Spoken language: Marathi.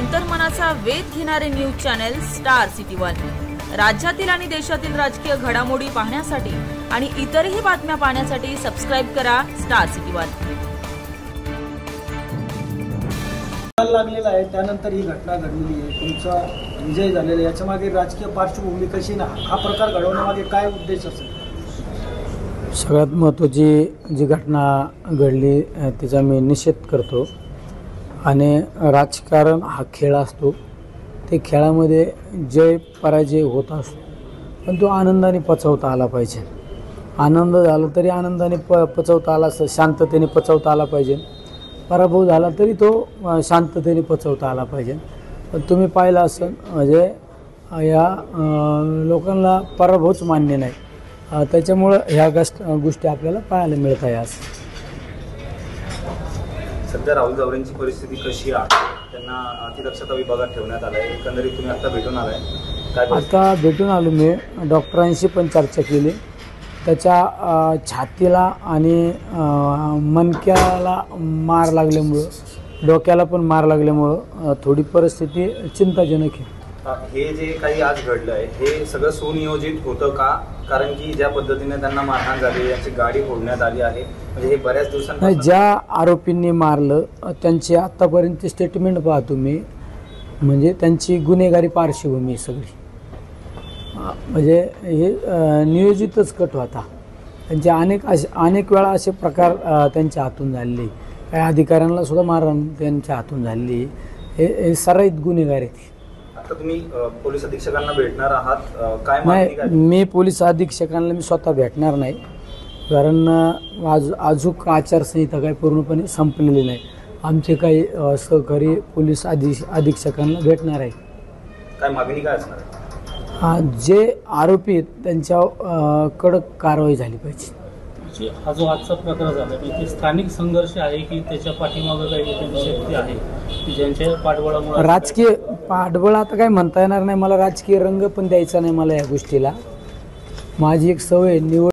अंतर्मनाचा वेध घेणारे news channel star city one. राज्यातील आणि देशातील राजकीय घडामोडी पाहण्यासाठी आणि इतरही बातम्या पाहण्यासाठी सबस्क्राइब करा स्टार सिटी वन। लागलेला आहे त्यानंतर ही घटना घडली आहे, तुमचा विजय झालेला, याच्या मागे राजकीय पार्श्वभूमी कशी ना हा प्रकार घडवण्यामागे काय उद्देश असेल? सगळ्यात महत्त्वाची जी घटना घडली तिचा मी निषेध करतो। आणि राजकारण हा खेळ असतो, ते खेळामध्ये जय पराजय होत असतो, पण तो आनंदाने पचवता आला पाहिजे। आनंद झाला तरी आनंदाने पचवता आला, शांततेने पचवता आला पाहिजे। पराभव झाला तरी तो शांततेने पचवता आला पाहिजे। पण तुम्ही पाहिलं असेल म्हणजे या लोकांना पराभवच मान्य नाही, त्याच्यामुळं ह्या गोष्टी आपल्याला पाहायला मिळत आहे। आज सध्या राहुल जावरेंची परिस्थिती कशी आहे? त्यांना अतिदक्षता विभागात ठेवण्यात आलं आहे, एकंदरीत तुम्ही आता भेटून आलाय काय? आता भेटून आलो मी, डॉक्टरांशी पण चर्चा केली। त्याच्या छातीला आणि मणक्याला मार लागल्यामुळं, डोक्याला पण मार लागल्यामुळं थोडी परिस्थिती चिंताजनक आहे। हे जे काही आज घडलं आहे हे सगळं सुनियोजित होतं का? कारण की ज्या पद्धतीने त्यांना मारहाण झाली, यांची गाडी फोडण्यात आली आहे, म्हणजे हे बऱ्याच दिवसांपासून ज्या आरोपींनी मारलं त्यांची आत्तापर्यंत स्टेटमेंट पाहतो मी, म्हणजे त्यांची गुन्हेगारी पार्श्वभूमी सगळी, म्हणजे हे नियोजितच कट होता। त्यांचे अनेक वेळा असे प्रकार त्यांच्या हातून झालेले, काही अधिकाऱ्यांना सुद्धा मारहाण त्यांच्या हातून झालेली, हे सराईत गुन्हेगार आहेत। आता तुम्ही पोलीस अधीक्षकांना भेटणार आहात, काय माहिती काय? मी पोलीस अधीक्षकांना मी स्वतः भेटणार नाही, कारण अजून आचारसंहिता काही पूर्णपणे संपलेली नाही। आमचे काही सहकारी पोलीस अधीक्षकांना भेटणार आहे। काय मागणी काय असणार आहे? जे आरोपी आहेत त्यांच्या कडक कारवाई झाली पाहिजे। हा जो आजचा प्रकार झाला ते स्थानिक संघर्ष आहे की त्याच्या पाठीमागे काही शक्ती आहे की ज्यांच्या पाठबळामुळे? राजकीय पाठबळ आता काय म्हणता येणार नाही मला, राजकीय रंग पण द्यायचा नाही मला या गोष्टीला। माझी एक सवय निवड